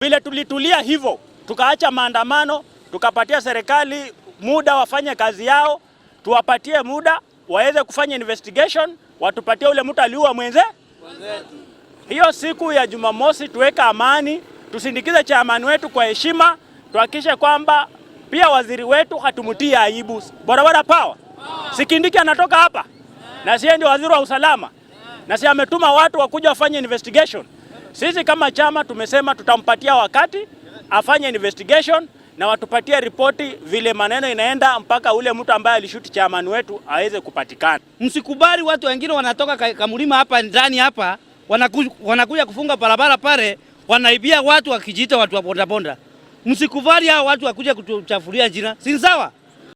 Vile tulitulia hivyo, tukaacha maandamano, tukapatia serikali muda wafanye kazi yao, tuwapatie muda waweze kufanya investigation, watupatie ule mtu aliua mwenzetu. Hiyo siku ya Jumamosi tuweka amani, tusindikize chairman wetu kwa heshima, tuhakikishe kwamba pia waziri wetu hatumutii aibu. Barabara power. Si Kindiki anatoka hapa. Na si ndio waziri wa usalama. Na si ametuma watu wakuja wafanye investigation. Sisi kama chama tumesema tutampatia wakati afanye investigation na watupatie ripoti vile maneno inaenda mpaka ule mtu ambaye alishuti chairman wetu aweze kupatikana. Msikubali watu wengine wanatoka Kamulima hapa ndani hapa wanakuja kufunga barabara pale, wanaibia watu wakijiita watu wa bonda bonda. Msikubali hao watu wakuja kutuchafulia jina. Si sawa?